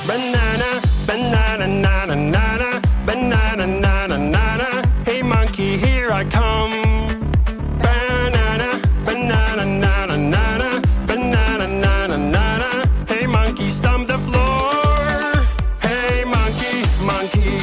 Banana, banana, nana, nana, banana, nana, nana. Hey monkey, here I come. Banana, banana, nana, nana, banana, nana, nana. Hey monkey, stomp the floor. Hey monkey, monkey,